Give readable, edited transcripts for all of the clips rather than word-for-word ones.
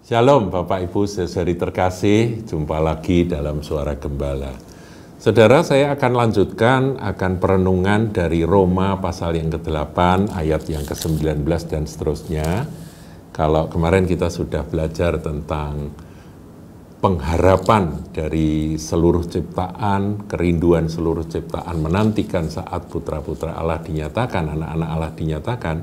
Shalom Bapak Ibu saudari terkasih, jumpa lagi dalam Suara Gembala. Saudara, saya akan lanjutkan perenungan dari Roma pasal yang ke-8, ayat yang ke-19 dan seterusnya. Kalau kemarin kita sudah belajar tentang pengharapan dari seluruh ciptaan, kerinduan seluruh ciptaan menantikan saat putra-putra Allah dinyatakan, anak-anak Allah dinyatakan,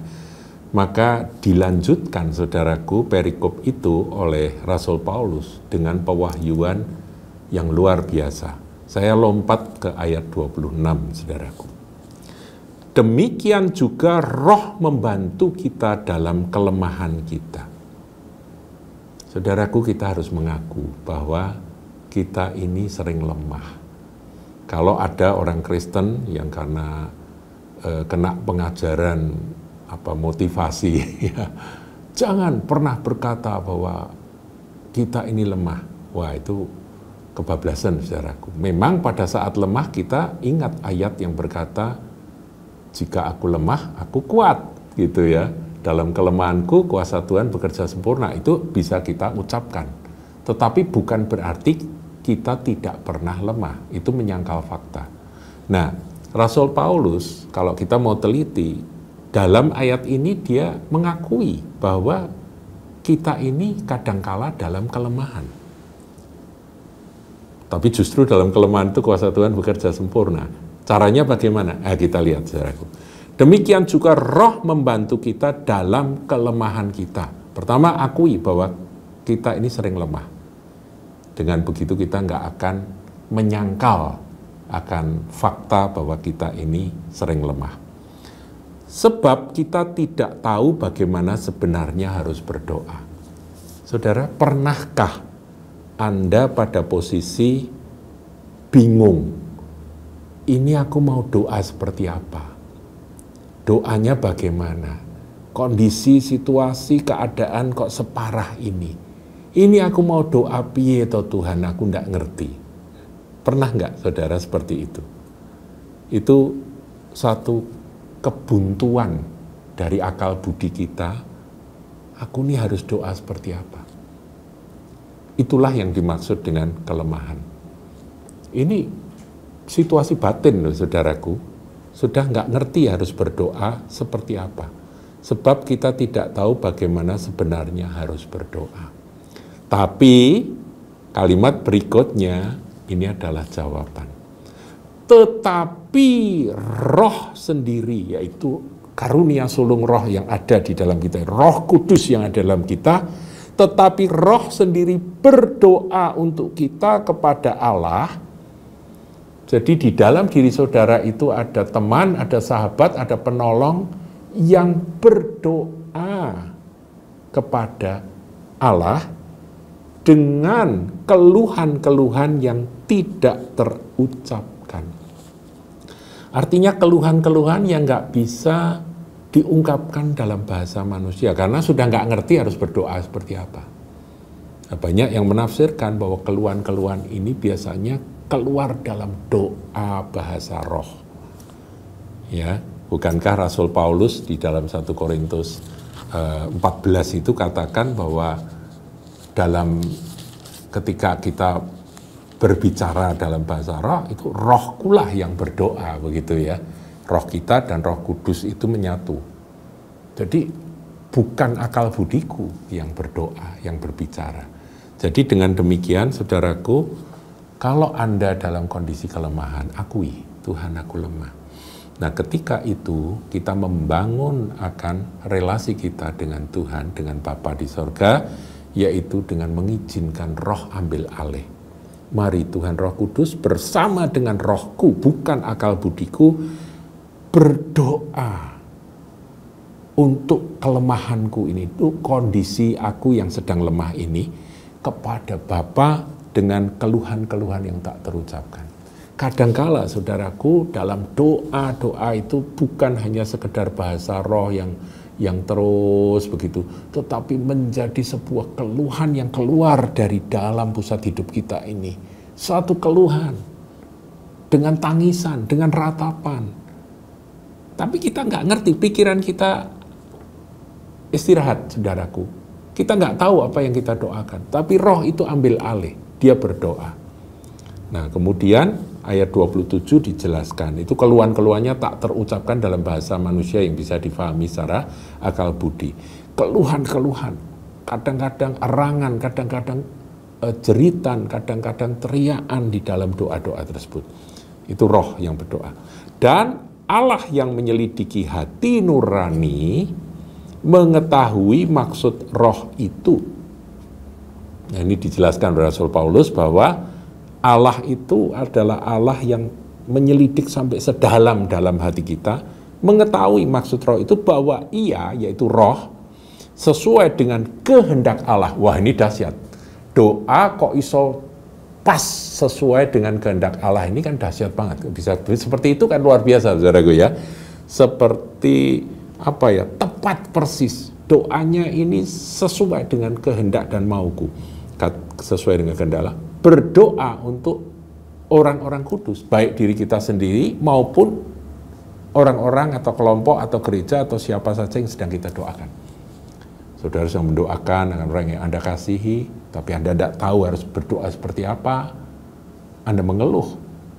maka dilanjutkan, saudaraku, perikop itu oleh Rasul Paulus dengan pewahyuan yang luar biasa. Saya lompat ke ayat 26, saudaraku. Demikian juga Roh membantu kita dalam kelemahan kita. Saudaraku, kita harus mengaku bahwa kita ini sering lemah. Kalau ada orang Kristen yang karena kena pengajaran motivasi, ya, jangan pernah berkata bahwa kita ini lemah. Wah, itu kebablasan, saudaraku. Memang pada saat lemah kita ingat ayat yang berkata, jika aku lemah, aku kuat, gitu ya. Dalam kelemahanku, kuasa Tuhan bekerja sempurna. Itu bisa kita ucapkan. Tetapi bukan berarti kita tidak pernah lemah. Itu menyangkal fakta. Nah, Rasul Paulus, kalau kita mau teliti, dalam ayat ini dia mengakui bahwa kita ini kadangkala dalam kelemahan. Tapi justru dalam kelemahan itu kuasa Tuhan bekerja sempurna. Caranya bagaimana? Kita lihat, saudaraku. Demikian juga Roh membantu kita dalam kelemahan kita. Pertama, akui bahwa kita ini sering lemah. Dengan begitu kita nggak akan menyangkal akan fakta bahwa kita ini sering lemah. Sebab kita tidak tahu bagaimana sebenarnya harus berdoa. Saudara, pernahkah Anda pada posisi bingung? Ini aku mau doa seperti apa? Doanya bagaimana? Kondisi, situasi, keadaan kok separah ini? Ini aku mau doa piye toh Tuhan, aku enggak ngerti. Pernah enggak, saudara, seperti itu? Itu satu kebuntuan dari akal budi kita. Aku ini harus doa seperti apa? Itulah yang dimaksud dengan kelemahan. Ini situasi batin loh, saudaraku. Sudah nggak ngerti harus berdoa seperti apa. Sebab kita tidak tahu bagaimana sebenarnya harus berdoa. Tapi kalimat berikutnya ini adalah jawaban. Tetapi Roh sendiri, yaitu karunia sulung Roh yang ada di dalam kita, Roh Kudus yang ada dalam kita, tetapi Roh sendiri berdoa untuk kita kepada Allah. Jadi di dalam diri saudara itu ada teman, ada sahabat, ada penolong yang berdoa kepada Allah dengan keluhan-keluhan yang tidak terucapkan. Artinya keluhan-keluhan yang nggak bisa diungkapkan dalam bahasa manusia, karena sudah nggak ngerti harus berdoa seperti apa. Nah, banyak yang menafsirkan bahwa keluhan-keluhan ini biasanya keluar dalam doa bahasa roh. Ya, bukankah Rasul Paulus di dalam 1 Korintus 14 itu katakan bahwa dalam ketika kita berbicara dalam bahasa roh, itu rohkulah yang berdoa, begitu ya. Roh kita dan Roh Kudus itu menyatu. Jadi bukan akal budiku yang berdoa, yang berbicara. Jadi dengan demikian, saudaraku, kalau Anda dalam kondisi kelemahan, akui, Tuhan aku lemah. Nah, ketika itu kita membangun akan relasi kita dengan Tuhan, dengan Bapa di sorga, yaitu dengan mengizinkan roh ambil alih. Mari Tuhan Roh Kudus bersama dengan rohku, bukan akal budiku, berdoa untuk kelemahanku ini, itu kondisi aku yang sedang lemah ini, kepada Bapa dengan keluhan-keluhan yang tak terucapkan. Kadangkala, saudaraku, dalam doa-doa itu bukan hanya sekedar bahasa roh yang terus begitu, tetapi menjadi sebuah keluhan yang keluar dari dalam pusat hidup kita ini. Suatu keluhan dengan tangisan, dengan ratapan. Tapi kita nggak ngerti, pikiran kita istirahat, saudaraku. Kita nggak tahu apa yang kita doakan, tapi roh itu ambil alih, dia berdoa. Nah, kemudian ayat 27 dijelaskan, itu keluhan-keluhannya tak terucapkan dalam bahasa manusia yang bisa difahami secara akal budi. Keluhan-keluhan, kadang-kadang erangan, kadang-kadang jeritan, kadang-kadang teriakan di dalam doa-doa tersebut. Itu roh yang berdoa. Dan Allah yang menyelidiki hati nurani mengetahui maksud roh itu. Nah, ini dijelaskan oleh Rasul Paulus bahwa Allah itu adalah Allah yang menyelidik sampai sedalam-dalam hati kita, mengetahui maksud roh itu, bahwa ia, yaitu roh, sesuai dengan kehendak Allah. Wah, ini dahsyat. Doa kok iso pas sesuai dengan kehendak Allah, ini kan dahsyat banget. Bisa seperti itu kan luar biasa, saudaraku ya. Seperti apa ya, tepat persis. Doanya ini sesuai dengan kehendak dan mauku. Sesuai dengan kehendak Allah. Berdoa untuk orang-orang kudus, baik diri kita sendiri maupun orang-orang atau kelompok atau gereja atau siapa saja yang sedang kita doakan. Saudara sedang mendoakan akan orang yang Anda kasihi, tapi Anda tidak tahu harus berdoa seperti apa. Anda mengeluh,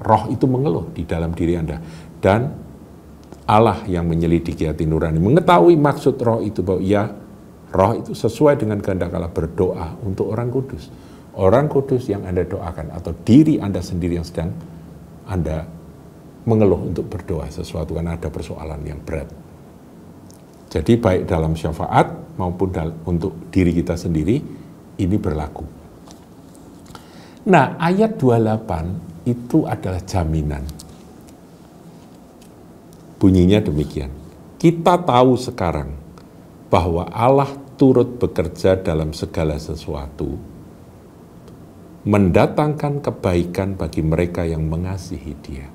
roh itu mengeluh di dalam diri Anda. Dan Allah yang menyelidiki hati nurani mengetahui maksud roh itu, bahwa ya, roh itu sesuai dengan kehendak Allah, berdoa untuk orang kudus. Orang kudus yang Anda doakan, atau diri Anda sendiri yang sedang Anda mengeluh untuk berdoa sesuatu karena ada persoalan yang berat. Jadi baik dalam syafaat maupun untuk diri kita sendiri, ini berlaku. Nah, ayat 28 itu adalah jaminan. Bunyinya demikian. Kita tahu sekarang bahwa Allah turut bekerja dalam segala sesuatu, mendatangkan kebaikan bagi mereka yang mengasihi Dia,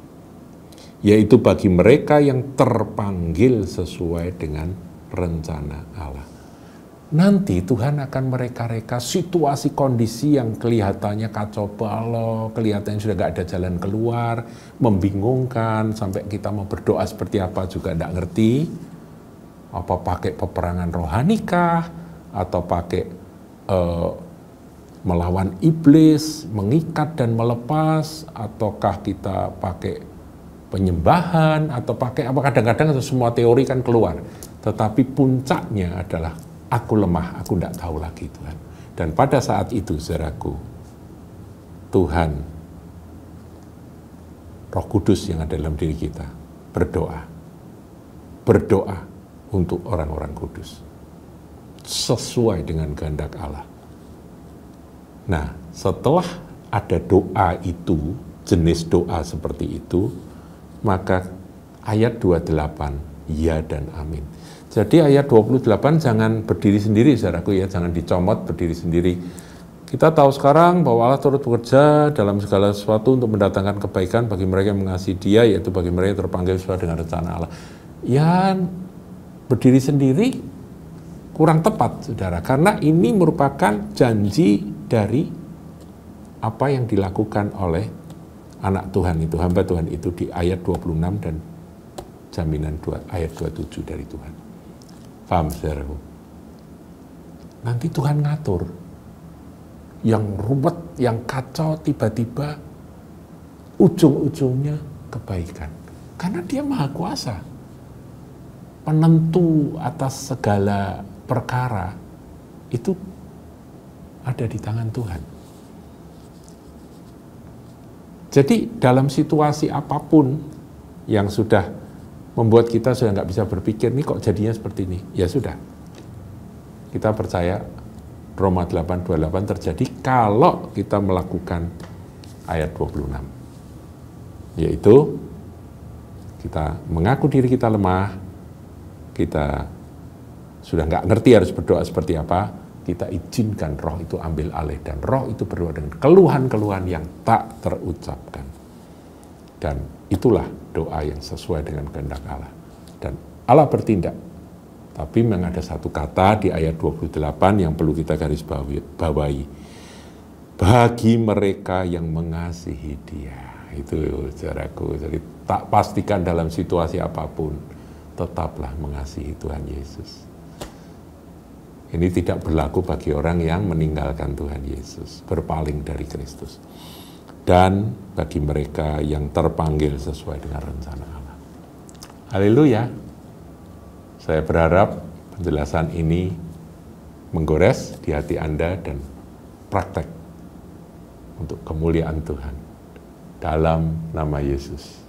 yaitu bagi mereka yang terpanggil sesuai dengan rencana Allah. Nanti Tuhan akan mereka-reka situasi kondisi yang kelihatannya kacau balau, kelihatannya sudah gak ada jalan keluar, membingungkan, sampai kita mau berdoa seperti apa juga gak ngerti. Apa pakai peperangan rohanikah, atau pakai melawan iblis, mengikat dan melepas, ataukah kita pakai penyembahan, atau pakai apa, kadang-kadang atau semua teori kan keluar. Tetapi puncaknya adalah aku lemah, aku tidak tahu lagi Tuhan. Dan pada saat itu, saudaraku, Tuhan, Roh Kudus yang ada dalam diri kita, berdoa untuk orang-orang kudus, sesuai dengan kehendak Allah. Nah, setelah ada doa itu, jenis doa seperti itu, maka ayat 28, ya dan amin. Jadi ayat 28 jangan berdiri sendiri, saudaraku ya, jangan dicomot berdiri sendiri. Kita tahu sekarang bahwa Allah turut bekerja dalam segala sesuatu untuk mendatangkan kebaikan bagi mereka yang mengasihi Dia, yaitu bagi mereka yang terpanggil sesuai dengan rencana Allah. Ya, berdiri sendiri kurang tepat, saudara, karena ini merupakan janji dari apa yang dilakukan oleh anak Tuhan itu, hamba Tuhan itu di ayat 26 dan jaminan ayat 27 dari Tuhan. Paham, saudaraku? Nanti Tuhan ngatur yang ruwet, yang kacau, tiba-tiba ujung-ujungnya kebaikan. Karena Dia Maha Kuasa, penentu atas segala perkara itu ada di tangan Tuhan. Jadi dalam situasi apapun yang sudah membuat kita sudah nggak bisa berpikir, nih kok jadinya seperti ini, ya sudah. Kita percaya Roma 8:28 terjadi kalau kita melakukan ayat 26. Yaitu kita mengaku diri kita lemah, kita sudah nggak ngerti harus berdoa seperti apa, kita izinkan roh itu ambil alih, dan roh itu berdoa dengan keluhan-keluhan yang tak terucapkan. Dan itulah doa yang sesuai dengan kehendak Allah. Dan Allah bertindak. Tapi memang ada satu kata di ayat 28 yang perlu kita garis bawahi. Bagi mereka yang mengasihi Dia. Itu, saudaraku. Jadi tak pastikan dalam situasi apapun, tetaplah mengasihi Tuhan Yesus. Ini tidak berlaku bagi orang yang meninggalkan Tuhan Yesus, berpaling dari Kristus. Dan bagi mereka yang terpanggil sesuai dengan rencana Allah. Haleluya. Saya berharap penjelasan ini menggores di hati Anda dan praktek untuk kemuliaan Tuhan. Dalam nama Yesus.